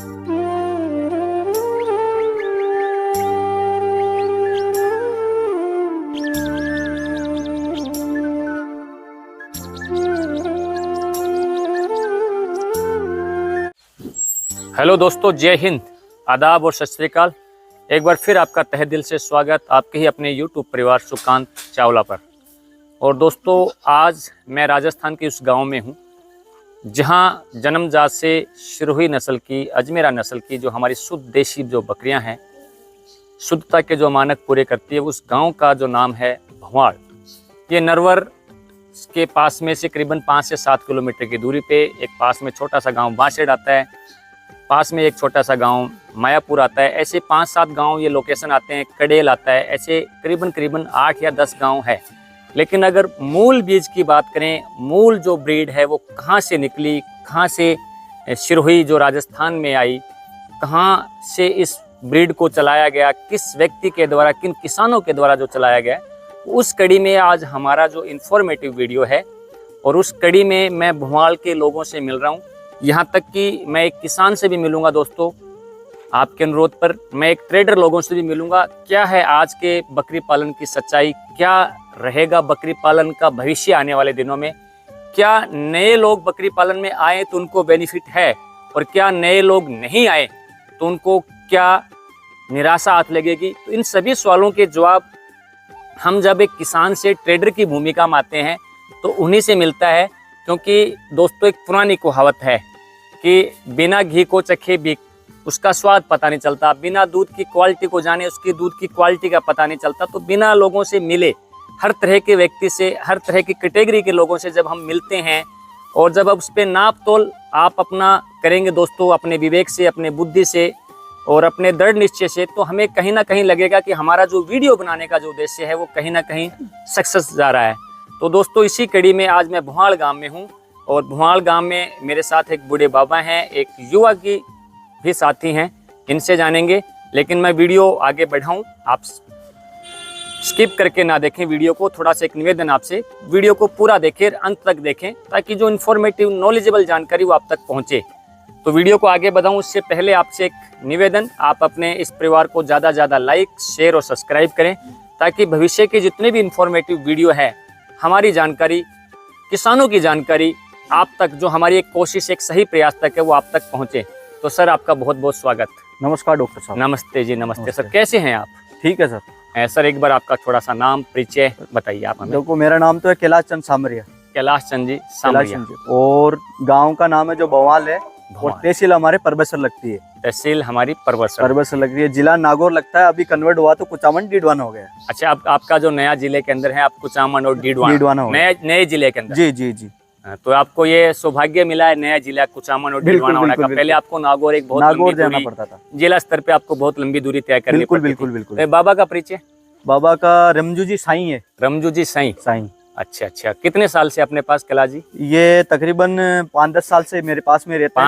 Hello दोस्तों, जय हिंद, आदाब और सत श्री अकाल। एक बार फिर आपका तहे दिल से स्वागत आपके ही अपने यूट्यूब परिवार सुकांत चावला पर। और दोस्तों, आज मैं राजस्थान के उस गांव में हूं जहां जन्मजात से सिरोही नस्ल की, अजमेरा नस्ल की जो हमारी शुद्ध देशी जो बकरियां हैं, शुद्धता के जो मानक पूरे करती है, उस गांव का जो नाम है भवाड़। ये नरवर के पास में से करीबन 5 से 7 किलोमीटर की दूरी पे एक पास में छोटा सा गाँव बांसेड़ आता है, पास में एक छोटा सा गांव मायापुर आता है। ऐसे 5-7 गांव ये लोकेशन आते हैं, कड़ेल आता है, ऐसे करीबन 8 या 10 गांव है। लेकिन अगर मूल बीज की बात करें, मूल जो ब्रीड है वो कहाँ से निकली, कहाँ से सिरोही जो राजस्थान में आई, कहाँ से इस ब्रीड को चलाया गया, किस व्यक्ति के द्वारा, किन किसानों के द्वारा जो चलाया गया, उस कड़ी में आज हमारा जो इन्फॉर्मेटिव वीडियो है। और उस कड़ी में मैं भवाड़ के लोगों से मिल रहा हूँ, यहाँ तक कि मैं एक किसान से भी मिलूंगा दोस्तों, आपके अनुरोध पर मैं एक ट्रेडर लोगों से भी मिलूंगा। क्या है आज के बकरी पालन की सच्चाई, क्या रहेगा बकरी पालन का भविष्य आने वाले दिनों में, क्या नए लोग बकरी पालन में आए तो उनको बेनिफिट है, और क्या नए लोग नहीं आए तो उनको क्या निराशा हाथ लगेगी। तो इन सभी सवालों के जवाब हम जब एक किसान से ट्रेडर की भूमिका में आते हैं तो उन्हीं से मिलता है। क्योंकि दोस्तों, एक पुरानी कहावत है कि बिना घी को चखे भी उसका स्वाद पता नहीं चलता, बिना दूध की क्वालिटी को जाने उसकी दूध की क्वालिटी का पता नहीं चलता। तो बिना लोगों से मिले, हर तरह के व्यक्ति से, हर तरह की कैटेगरी के लोगों से जब हम मिलते हैं और जब अब उस पर नाप तोल आप अपना करेंगे दोस्तों, अपने विवेक से, अपने बुद्धि से और अपने दृढ़ निश्चय से, तो हमें कहीं ना कहीं लगेगा कि हमारा जो वीडियो बनाने का जो उद्देश्य है वो कहीं ना कहीं सक्सेस जा रहा है। तो दोस्तों, इसी कड़ी में आज मैं भवाड़ गांव में हूं और भवाड़ गांव में मेरे साथ एक बूढ़े बाबा हैं, एक युवा की भी साथी हैं, इनसे जानेंगे। लेकिन मैं वीडियो आगे बढ़ाऊं, आप स्किप करके ना देखें वीडियो को। थोड़ा सा एक निवेदन आपसे, वीडियो को पूरा देखें, अंत तक देखें, ताकि जो इन्फॉर्मेटिव नॉलेजेबल जानकारी वो आप तक पहुंचे। तो वीडियो को आगे बढ़ाऊं उससे पहले आपसे एक निवेदन, आप अपने इस परिवार को ज़्यादा से ज़्यादा लाइक, शेयर और सब्सक्राइब करें, ताकि भविष्य के जितने भी इन्फॉर्मेटिव वीडियो है, हमारी जानकारी, किसानों की जानकारी आप तक, जो हमारी एक कोशिश, एक सही प्रयास तक है, वो आप तक पहुंचे। तो सर, आपका बहुत बहुत स्वागत। नमस्कार डॉक्टर साहब। नमस्ते जी, नमस्ते सर, कैसे हैं आप? ठीक है सर। सर, एक बार आपका थोड़ा सा नाम परिचय बताइए आप हमें। देखो, मेरा नाम तो है कैलाश चंद सामरिया। कैलाश चंद जी सामरिया। और गांव का नाम है जो भवाल है, और तहसील हमारे परबसर लगती है। तहसील हमारी परबसर लगती है, जिला नागौर लगता है। अभी कन्वर्ट हुआ तो कुचामन डीडवाना हो गया। अच्छा, आपका जो नया जिले के अंदर है, आप कुचामन और डीडवाना नए जिले के अंदर। जी जी जी। तो आपको ये सौभाग्य मिला है नया जिला कुचामन और डीडवाना होने का। पहले आपको नागौर एक बहुत नागौर जाना पड़ता था, जिला स्तर पे आपको बहुत लंबी दूरी तय करनी पड़ती थी। बिल्कुल बिल्कुल। बाबा का परिचय? बाबा का रमजू जी साईं है। रमजू जी साईं। अच्छा अच्छा, कितने साल से अपने पास कैलाश जी? ये तकरीबन 5-10 साल से मेरे पास में रहते हैं।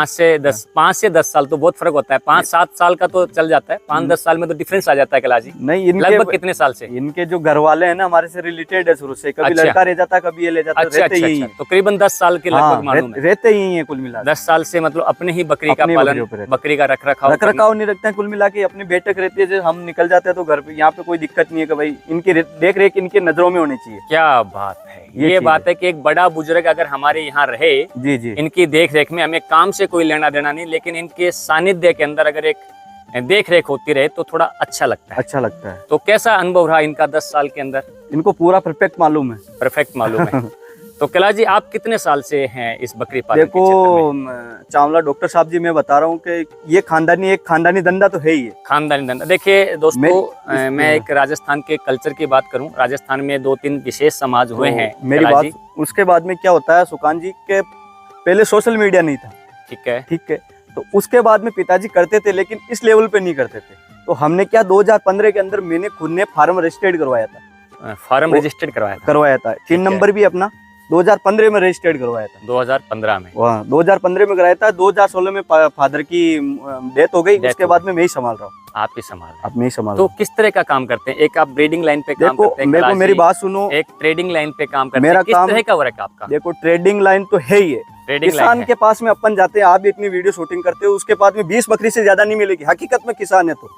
5 से 10 साल तो बहुत फर्क होता है। 5-7 साल का तो चल जाता है, 5-10 साल में तो डिफरेंस आ जाता है कैलाश जी। नहीं, लगभग कितने साल से? इनके जो घर वाले हैं ना, हमारे से रिलेटेड है शुरू से। कभी लड़का रह जाता, कभी ये ले जाता। अच्छा, तो करीबन 10 साल के लगभग मालूम है। रहते ही है कुल मिला 10 साल से, मतलब अपने ही बकरी का पालन, बकरी का रख रखाव नहीं रखते हैं। कुल मिला के अपनी बैठक रहती है, हम निकल जाते हैं तो घर पे, यहाँ पे कोई दिक्कत नहीं है कि भाई इनकी देख रेख इनके नजरों में होनी चाहिए। क्या बात है, ये बात है कि एक बड़ा बुजुर्ग अगर हमारे यहाँ रहे, जी जी, इनकी देख रेख में, हमें काम से कोई लेना देना नहीं, लेकिन इनके सानिध्य के अंदर अगर एक देख रेख होती रहे तो थोड़ा अच्छा लगता है। अच्छा लगता है। तो कैसा अनुभव रहा इनका 10 साल के अंदर? इनको पूरा परफेक्ट मालूम है। परफेक्ट मालूम है। तो कैलाश जी, आप कितने साल से हैं इस बकरी पालन? देखो चावला डॉक्टर साहब जी, मैं बता रहा हूँ कि ये एक खानदानी धंधा तो है ही है। खानदानी धंधा। देखिए दोस्तों, मैं एक राजस्थान के कल्चर की बात करूँ, राजस्थान में 2-3 विशेष समाज हुए हैं। मेरी बात, उसके बाद में क्या होता है सुकांत जी, के पहले सोशल मीडिया नहीं था। ठीक है। तो उसके बाद में पिताजी करते थे, लेकिन इस लेवल पे नहीं करते थे। तो हमने क्या 2015 के अंदर मैंने खुद ने फार्म रजिस्टर्ड करवाया था। फार्म रजिस्टर्ड करवाया था। 3 नंबर भी अपना 2015 में रजिस्टर्ड करवाया था। 2015 में? वहाँ 2015 में कराया था। 2016 में फादर की डेथ हो गई, उसके बाद में मैं ही संभाल रहा हूँ। आप ही संभाल रहे हैं? अब मैं ही संभाल तो किस तरह का काम करते हैं? एक आप ब्रीडिंग लाइन पे काम करते हैं, मेरे को मेरी बात सुनो, एक ट्रेडिंग लाइन पे काम करते मेरा हैं, किस काम तरह का वर्क है आपका? देखो ट्रेडिंग लाइन तो है ही है, ट्रेडिंग किसान लाइन के पास में अपन जाते हैं, आप भी इतनी वीडियो शूटिंग करते हो, उसके बाद में 20 बकरी से ज्यादा नहीं मिलेगी। हकीकत में किसान है तो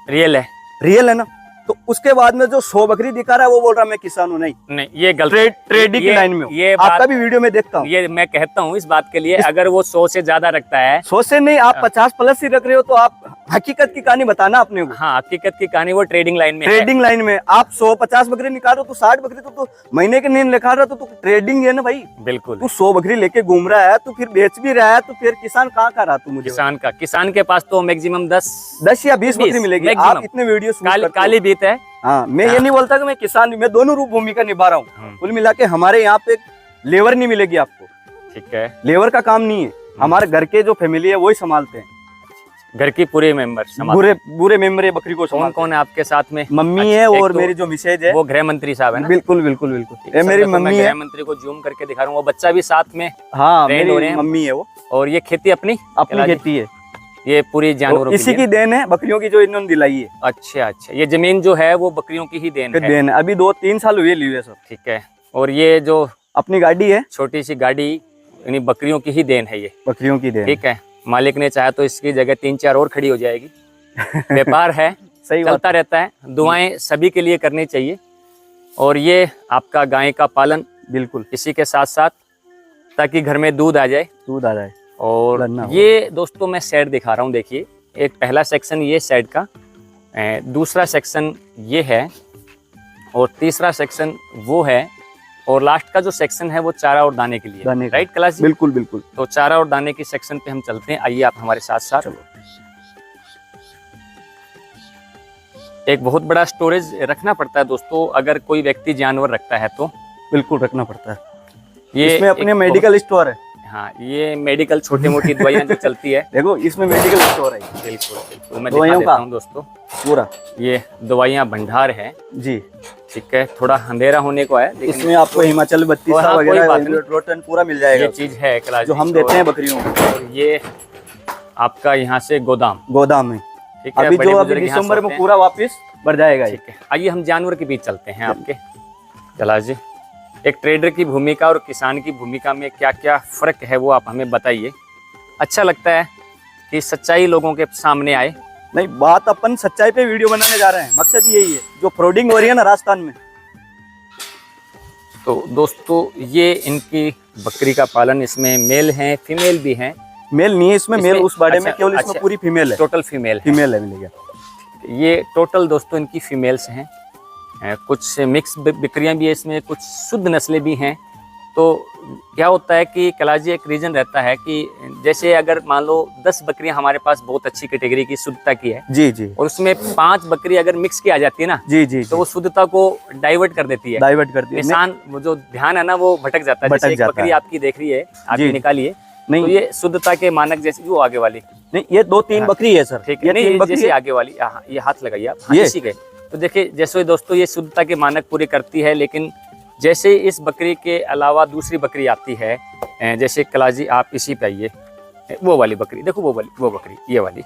रियल है, रियल है ना। तो उसके बाद में जो 100 बकरी दिखा रहा है वो बोल रहा है मैं किसान हूँ। नहीं, ये गलत। ट्रेडिंग की लाइन में हूँ। ये आपका भी वीडियो में देखता हूँ। ये मैं कहता हूँ इस बात के लिए, अगर वो 100 से ज्यादा रखता है, 100 से नहीं, आप 50 प्लस ही रख रहे हो तो आप हकीकत की कहानी बताना अपने को। हाँ, हकीकत की कहानी वो ट्रेडिंग लाइन में है। ट्रेडिंग लाइन में आप 150 बकरी निकाल रहे हो तो 60 बकरी तो महीने के नींद निकाल रहा तो ट्रेडिंग है ना भाई। बिल्कुल। तू 100 बकरी लेके घूम रहा है तो फिर बेच भी रहा है, तो फिर किसान कहाँ का रहा तू? मुझे किसान के पास तो मैक्सिमम 10 या 20 बकरी मिलेगी। आप इतने वीडियो काली बीत है। हाँ, मैं ये नहीं बोलता कि मैं किसान, मैं दोनों रूप भूमिका निभा रहा हूँ। कुल मिला के हमारे यहाँ पे लेबर नहीं मिलेगी आपको। ठीक है, लेबर का काम नहीं है, हमारे घर के जो फैमिली है वही संभालते हैं। घर की पूरे मेंबर पूरे मेंबर है बकरी को। कौन है आपके साथ में? मम्मी है और मेरी जो मिसेज है वो गृह मंत्री साहब है ना? बिल्कुल बिल्कुल बिल्कुल, ये मेरी मम्मी है। गृह मंत्री को जूम करके दिखा रहा हूँ, वो बच्चा भी साथ में। हाँ, मेरी मम्मी है वो। और ये खेती अपनी खेती है, ये पूरी जानवरों इसी की देन है, बकरियों की जो इन्होंने दिलाई है। अच्छा अच्छा, ये जमीन जो है वो बकरियों की ही देन है। अभी 2-3 साल हुए लिए सब। ठीक है, और ये जो अपनी गाड़ी है, छोटी सी गाड़ी, यानी बकरियों की ही देन है, ये बकरियों की देन। ठीक है, मालिक ने चाहा तो इसकी जगह 3-4 और खड़ी हो जाएगी। व्यापार है, सही चलता रहता है। दुआएं सभी के लिए करनी चाहिए। और ये आपका गाय का पालन, बिल्कुल इसी के साथ साथ, ताकि घर में दूध आ जाए। और ये दोस्तों मैं सेट दिखा रहा हूँ, देखिए, एक पहला सेक्शन ये सेट का, दूसरा सेक्शन ये है, और तीसरा सेक्शन वो है, और लास्ट का जो सेक्शन है वो चारा और दाने के लिए। राइट कैलाश जी? बिल्कुल बिल्कुल। तो चारा और दाने की सेक्शन पे हम चलते हैं, आइए आप हमारे साथ साथ। एक बहुत बड़ा स्टोरेज रखना पड़ता है दोस्तों, अगर कोई व्यक्ति जानवर रखता है तो। बिल्कुल रखना पड़ता है। ये इसमें अपने मेडिकल स्टोर है। हाँ, ये मेडिकल छोटी मोटी दवाइयाँ जो चलती है, देखो इसमें मेडिकल स्टोर है। बिल्कुल बिल्कुल, मैं दिखा देता हूँ दोस्तों पूरा। ये दवाइयाँ भंडार है जी। ठीक है, थोड़ा अंधेरा होने को है, इसमें आपको हिमाचल बत्ती वगैरह पूरा मिल जाएगा। ये चीज है जो हम देते हैं बकरियों को। और ये आपका यहाँ से गोदाम है। ठीक है, अभी दिसंबर में पूरा वापस बढ़ जाएगा। ठीक है, आइए हम जानवर के बीच चलते हैं आपके। कैलाश जी, एक ट्रेडर की भूमिका और किसान की भूमिका में क्या क्या फर्क है वो आप हमें बताइए। अच्छा लगता है कि सच्चाई लोगों के सामने आए। नहीं, बात अपन सच्चाई पे वीडियो बनाने जा रहे हैं, मकसद यही है। जो फ्रॉडिंग हो रही है ना राजस्थान में। तो दोस्तों ये इनकी बकरी का पालन, इसमें मेल हैं, फीमेल भी हैं। मेल नहीं है इसमें मेल उस बाड़े में, केवल इसमें पूरी फीमेल है। टोटल फीमेल है मिलेगा। ये टोटल दोस्तों इनकी फीमेल्स हैं। कुछ मिक्स बकरियां भी है इसमें, कुछ शुद्ध नस्लें भी हैं। तो क्या होता है कि कैलाश जी, एक रीजन रहता है कि जैसे अगर मान लो 10 बकरियां हमारे पास बहुत अच्छी कैटेगरी की शुद्धता की है जी जी, और उसमें 5 बकरी अगर मिक्स की आ जाती है ना जी जी, तो वो शुद्धता को डाइवर्ट कर देती है। किसान वो जो ध्यान है ना वो भटक जाता है। जैसे एक बकरी आपकी देख रही है, आपकी निकालिए, नहीं तो ये शुद्धता के मानक जैसे वो आगे वाली नहीं, ये 2-3 बकरी है सर। ठीक है, नहीं जैसे आगे वाली, ये हाथ लगाइए आप, इसी के। तो देखिए जैसे दोस्तों ये शुद्धता के मानक पूरे करती है, लेकिन जैसे इस बकरी के अलावा दूसरी बकरी आती है, जैसे कैलाश जी आप इसी पे आइए, वो वाली बकरी देखो, वो बकरी ये वाली,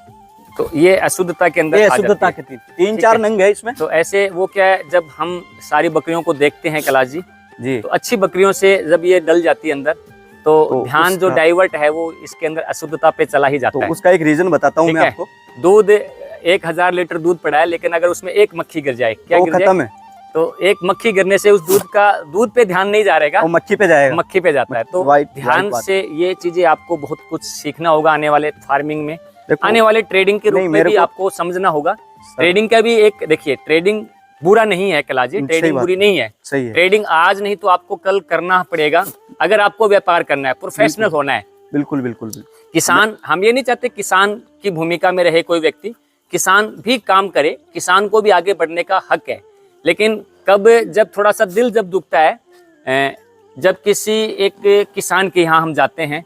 तो ये अशुद्धता के अंदर अशुद्धता के 3-4 नंग है इसमें। तो ऐसे वो क्या है, जब हम सारी बकरियों को देखते हैं कैलाश जी जी, तो अच्छी बकरियों से जब ये डल जाती है अंदर, तो ध्यान जो डाइवर्ट है वो इसके अंदर अशुद्धता पे चला ही जाता है। उसका एक रीजन बताता हूँ मैं आपको। दूध 1000 लीटर दूध पड़ा है, लेकिन अगर उसमें एक मक्खी गिर जाए, क्या गिर जाए? खत्म है। तो एक मक्खी गिरने से उस दूध पे ध्यान नहीं जा रहेगा, मक्खी पे जाएगा, मक्खी पे जाता है। तो ध्यान से ये चीजें आपको बहुत कुछ सीखना होगा आने वाले फार्मिंग में, आने वाले ट्रेडिंग के रूप में भी आपको समझना होगा। ट्रेडिंग का भी एक देखिए, ट्रेडिंग बुरा नहीं है कैलाश जी, ट्रेडिंग बुरी नहीं है। ट्रेडिंग आज नहीं तो आपको कल करना पड़ेगा, अगर आपको व्यापार करना है, प्रोफेशनल होना है। बिल्कुल बिल्कुल। किसान, हम ये नहीं चाहते किसान की भूमिका में रहे कोई व्यक्ति, किसान भी काम करे, किसान को भी आगे बढ़ने का हक है। लेकिन कब जब थोड़ा सा दिल जब दुखता है, जब किसी एक किसान के यहाँ हम जाते हैं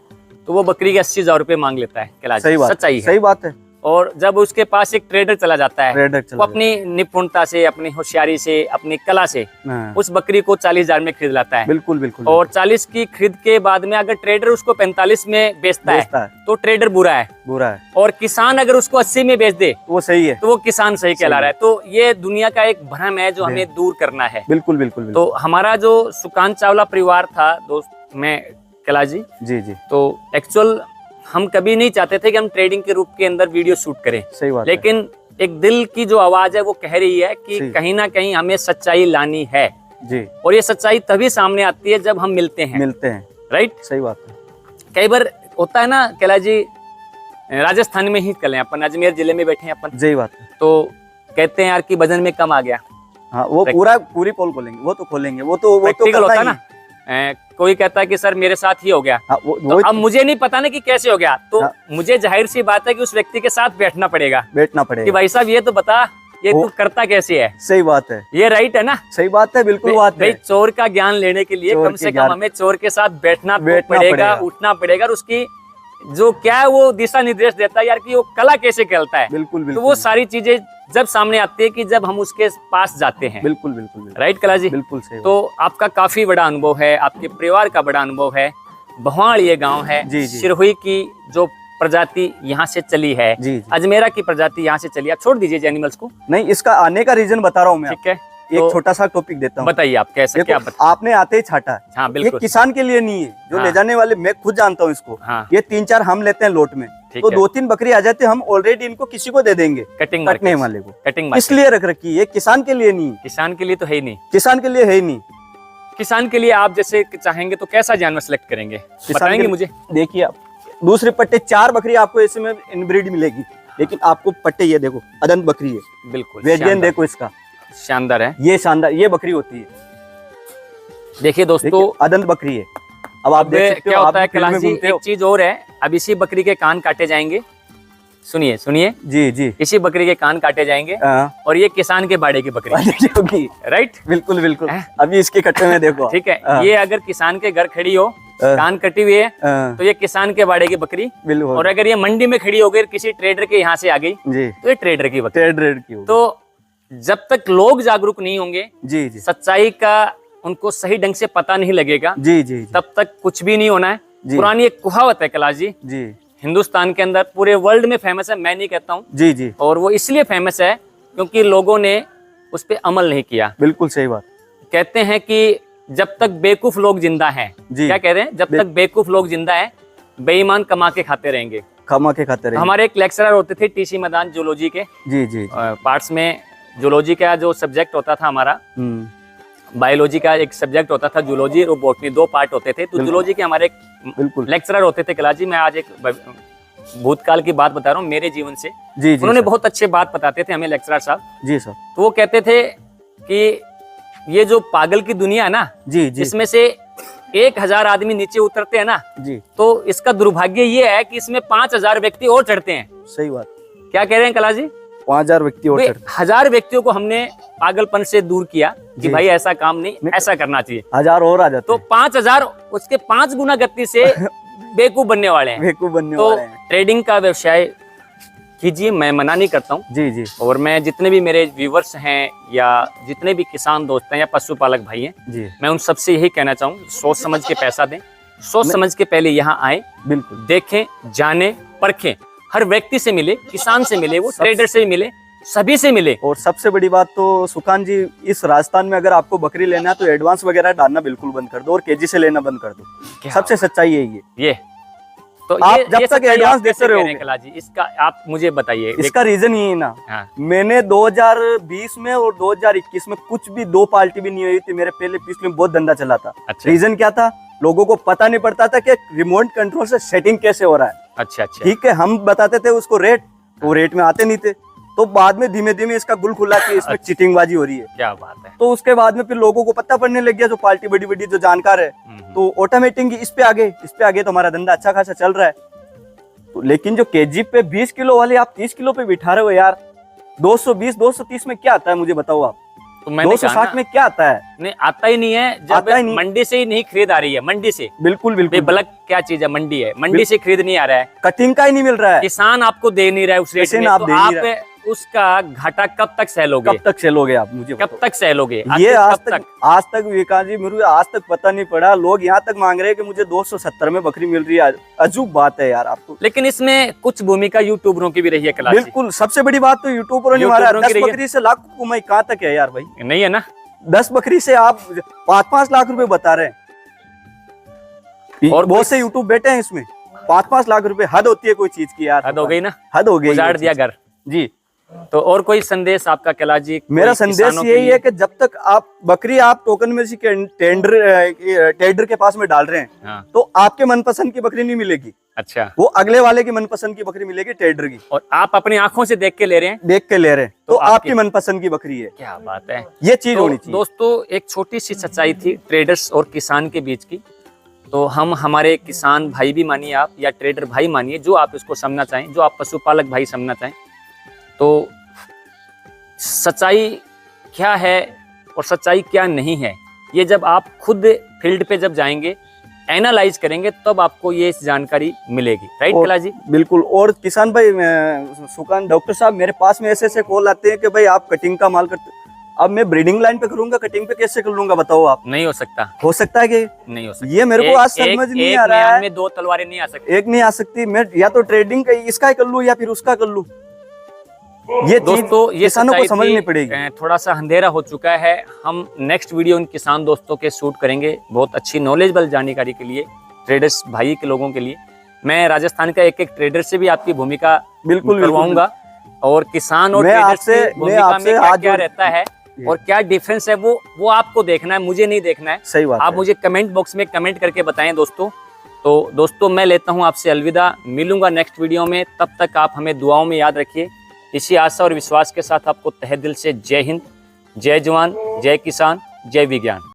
तो वो बकरी के 80,000 रुपए मांग लेता है कैलाश, सच्चाई है, सही बात है। और जब उसके पास एक ट्रेडर चला जाता है, वो अपनी निपुणता से, अपनी होशियारी से, अपनी कला से उस बकरी को 40,000 में खरीद लाता है। बिल्कुल बिल्कुल। और 40 की खरीद के बाद में अगर ट्रेडर उसको 45 में बेचता है तो ट्रेडर बुरा है। और किसान अगर उसको 80 में बेच दे वो सही है, तो वो किसान सही कहला रहा है। तो ये दुनिया का एक भ्रम है जो हमें दूर करना है। बिल्कुल बिल्कुल। तो हमारा जो सुकांत चावला परिवार था दोस्त, मैं कैलाश जी जी जी, तो एक्चुअल हम कभी नहीं चाहते थे कि हम ट्रेडिंग के रूप के अंदर वीडियो शूट करें। सही बात लेकिन एक दिल की जो आवाज है वो कह रही है कि कहीं ना कहीं हमें सच्चाई लानी है जी। और ये सच्चाई तभी सामने आती है जब हम मिलते हैं। राइट, सही बात है। कई बार होता है ना कैलाश जी, राजस्थान में ही कल अपन अजमेर जिले में बैठे हैं अपन, सही बात है, तो कहते हैं यार कि वजन में कम आ गया। हाँ, वो पूरी पोल खोलेंगे, वो तो खोलेंगे, वो तो होता है ना। कोई कहता है कि सर मेरे साथ ही हो गया। तो अब मुझे नहीं पता ना कि कैसे हो गया, तो मुझे जाहिर सी बात है कि उस व्यक्ति के साथ बैठना पड़ेगा कि भाई साहब ये तो बता, ये तू करता कैसे है। सही बात है, ये राइट है ना। सही बात है, बिल्कुल बात है। चोर का ज्ञान लेने के लिए कम से कम हमें चोर के साथ बैठना पड़ेगा, उठना पड़ेगा, और उसकी जो क्या है वो दिशा निर्देश देता है यार कि वो कला कैसे खेलता है। बिल्कुल। तो वो सारी चीजें जब सामने आती है कि जब हम उसके पास जाते हैं। बिल्कुल। राइट कैलाश जी, बिल्कुल सही। तो आपका काफी बड़ा अनुभव है, आपके परिवार का बड़ा अनुभव है। भवाड़ ये गांव है, सिरहुई की जो प्रजाति यहाँ से चली है, अजमेरा की प्रजाति यहाँ से चली। आप छोड़ दीजिए एनिमल्स को। नहीं, इसका आने का रीजन बता रहा हूँ मैं। ठीक है, एक छोटा सा टॉपिक देता हूँ, बताइए आप कैसे क्या आपने आते ही छाटा। हाँ बिल्कुल, ये किसान के लिए नहीं है, जो ले जाने वाले, मैं खुद जानता हूँ इसको। ये 3-4 हम लेते हैं लोट में, तो 2-3 बकरी आ जाती है, हम ऑलरेडी इनको किसी को दे देंगे, कटने वाले को। कटिंग इसलिए रख रखी है, किसान के लिए नहीं। किसान के लिए तो है ही नहीं, किसान के लिए है ही नहीं। किसान के लिए आप जैसे चाहेंगे तो कैसा जानवर सेलेक्ट करेंगे, बताएंगे मुझे। देखिए, आप दूसरे पट्टे 4 बकरी आपको ऐसे में इनब्रीड मिलेगी, लेकिन आपको पट्टे ये देखो, अदंत बकरी है। बिल्कुल, वेजियन देखो इसका, शानदार है। ये शानदार, ये बकरी होती है। देखिए दोस्तों, अदंत बकरी है। अब आप देख सकते हो, क्या होता है कैलाश जी, एक चीज और है। अब इसी बकरी के कान काटे जाएंगे, सुनिए जी, इसी बकरी के कान काटे जाएंगे, और ये किसान के बाड़े की बकरी होगी। राइट, बिल्कुल। अभी इसके कट्टे में देखो। ठीक है, ये अगर किसान के घर खड़ी हो, कान कटी हुई है, तो ये किसान के बाड़े की बकरी। और अगर ये मंडी में खड़ी हो गई, किसी ट्रेडर के यहाँ से आ गई, तो ये ट्रेडर की बकरी। तो जब तक लोग जागरूक नहीं होंगे, सच्चाई का उनको सही ढंग से पता नहीं लगेगा, तब तक कुछ भी नहीं होना है। पुरानी एक कहावत है कैलाश जी, हिंदुस्तान के अंदर, पूरे वर्ल्ड में फेमस है, मैं नहीं कहता हूँ। और वो इसलिए फेमस है क्योंकि लोगों ने उस पर अमल नहीं किया। बिल्कुल सही बात। कहते हैं कि जब तक बेवकूफ लोग जिंदा हैं, क्या कह रहे हैं, जब तक बेवकूफ लोग जिंदा हैं, बेईमान कमा के खाते रहेंगे। हमारे एक लेक्चरर होते थे टीसी मैदान जूलॉजी के, पार्ट्स में जूलॉजी का जो सब्जेक्ट होता था हमारा, बायोलॉजी का एक सब्जेक्ट होता था जूलॉजी और बॉटनी, 2 पार्ट होते थे। तो जूलॉजी के हमारे लेक्चरर होते थे कैलाश जी। मैं आज एक भूतकाल की बात बता रहा हूँ मेरे जीवन से। उन्होंने बहुत अच्छे बात बताते थे हमें लेक्चरर साहब। सर, तो वो कहते थे कि ये जो पागल की दुनिया है ना, इसमें से 1000 आदमी नीचे उतरते हैं ना, तो इसका दुर्भाग्य ये है कि इसमें 5000 व्यक्ति और चढ़ते हैं। सही बात। क्या कह रहे हैं कैलाश जी? 5000 व्यक्ति और 1000 व्यक्तियों को हमने पागलपन से दूर किया कि भाई ऐसा काम नहीं, ऐसा करना चाहिए। 1000 और आ जाते, तो 5000 उसके 5 गुना गति से बेवकूफ बनने वाले हैं। तो ट्रेडिंग का व्यवसाय कीजिए, मैं मना नहीं करता हूँ। और मैं जितने भी मेरे व्यूवर्स हैं या जितने भी किसान दोस्त हैं या पशुपालक भाई हैं, मैं उन सबसे यही कहना चाहूँ, सोच समझ के पैसा दें, सोच समझ के पहले यहाँ आए, बिल्कुल देखें, जाने, परखें, हर व्यक्ति से मिले, किसान से मिले, वो ट्रेडर से मिले, सभी से मिले। और सबसे बड़ी बात तो सुकांत जी, इस राजस्थान में अगर आपको बकरी लेना है तो एडवांस वगैरह डालना बिल्कुल बंद कर दो और केजी से लेना बंद कर दो। सबसे सच्चाई यही है। ये तो आप जब तक एडवांस देते रहोगे, इसका आप मुझे बताइए। इसका रीजन ये है ना, मैंने 2020 में और 2021 में कुछ भी 2 पार्टी भी नहीं हुई थी मेरे पहले, पिछले बहुत धंधा चला था। रीजन क्या था? लोगों को पता नहीं पड़ता था कि रिमोट कंट्रोल से सेटिंग कैसे हो रहा है। अच्छा, ठीक है, हम बताते थे उसको रेट, वो रेट में आते नहीं थे। तो बाद में धीमे धीमे इसका गुल खुला कि इसमें चीटिंगबाजी हो रही है। क्या बात है। तो उसके बाद में फिर लोगों को पता पड़ने लग गया, जो पार्टी बड़ी बड़ी जो जानकार है, तो ऑटोमेटिक इस पे आगे तो हमारा धंधा अच्छा खासा चल रहा है। तो लेकिन जो केजी पे 20 किलो वाले आप 30 किलो पे बिठा रहे हो यार, 220 230 में क्या आता है मुझे बताओ आप। तो मैंने कहा 260 ना, में क्या आता है? नहीं आता ही नहीं है, जब आता ही नहीं। मंडी से ही नहीं खरीद आ रही है, मंडी से। बिल्कुल बिल्कुल। बल्क क्या चीज है, मंडी है, मंडी से खरीद नहीं आ रहा है, कटिंग का ही नहीं मिल रहा है, किसान आपको दे नहीं रहा है उस रेट किसी में, ने आप तो दे नहीं रहा आप उसका घाटा कब तक सहलोगे? कब तक सेलोगे आप? मुझे कब तक सहलोगे? ये आखिर आज तक विकास जी मेरे आज तक पता नहीं पड़ा। लोग यहाँ तक मांग रहे हैं कि मुझे 270 में बकरी मिल रही है। अजूब बात है यार आपको। लेकिन इसमें कुछ भूमिका यूट्यूबरों की भी रही है कलाची। बिल्कुल, सबसे बड़ी बात तो यूट्यूबरों ने मारा। 10 बकरी से लाख कमाई कहाँ तक है यार भाई? नहीं है ना, 10 बकरी से आप 5-5 लाख रुपए बता रहे हैं। और बहुत से यूट्यूब बैठे हैं इसमें, 5-5 लाख रुपए हद होती है कोई चीज की यार। हद हो गई ना, हद हो गई, उजाड़ दिया घर जी। तो और कोई संदेश आपका कैलाश जी? मेरा संदेश यही है कि जब तक आप बकरी आप टोकन में टेंडर के पास में डाल रहे हैं, हाँ। तो आपके मनपसंद की बकरी नहीं मिलेगी। अच्छा, वो अगले वाले की मनपसंद की बकरी मिलेगी, टेंडर की। और आप अपनी आंखों से देख के ले रहे हैं, देख के ले रहे हैं, तो आपकी आपकी मनपसंद की बकरी है। क्या बात है, ये चीज तो होनी चाहिए। दोस्तों एक छोटी सी सच्चाई थी ट्रेडर्स और किसान के बीच की। तो हम हमारे किसान भाई भी मानिए आप, या ट्रेडर भाई मानिए, जो आप इसको समझना चाहें, जो आप पशुपालक भाई समझना चाहें, तो सच्चाई क्या है और सच्चाई क्या नहीं है, ये जब आप खुद फील्ड पे जब जाएंगे, एनालाइज करेंगे, तब आपको ये जानकारी मिलेगी। राइट कैलाश जी? बिल्कुल। और किसान भाई, सुकान डॉक्टर साहब, मेरे पास में ऐसे कॉल आते हैं कि भाई आप कटिंग का माल करते, अब मैं ब्रीडिंग लाइन पे करूंगा, कटिंग पे कैसे कर लूंगा बताओ आप? नहीं हो सकता। हो सकता है कि नहीं हो सकता। ये मेरे को आज समझ नहीं आ रहा है। में दो तलवारें नहीं आ सकती। एक नहीं आ सकती। मैं या तो ट्रेडिंग का इसका कर लूं या फिर उसका कर लूं। ये दोस्तों ये किसानों को समझनी पड़ेगी। थोड़ा सा अंधेरा हो चुका है। हम नेक्स्ट वीडियो उन किसान दोस्तों के शूट करेंगे, बहुत अच्छी नॉलेजेबल जानकारी के लिए, ट्रेडर्स भाई के लोगों के लिए। मैं राजस्थान का एक ट्रेडर से भी आपकी भूमिका बिल्कुल करवाऊंगा, और किसान और ट्रेडर से भूमिका में क्या रहता है और क्या डिफरेंस है, वो आपको देखना है, मुझे नहीं देखना है। सही बात आप है। मुझे कमेंट बॉक्स में कमेंट करके बताएं दोस्तों। तो दोस्तों मैं लेता हूं आपसे अलविदा, मिलूंगा नेक्स्ट वीडियो में। तब तक आप हमें दुआओं में याद रखिए। इसी आशा और विश्वास के साथ आपको तहे दिल से जय हिंद, जय जवान, जय किसान, जय विज्ञान।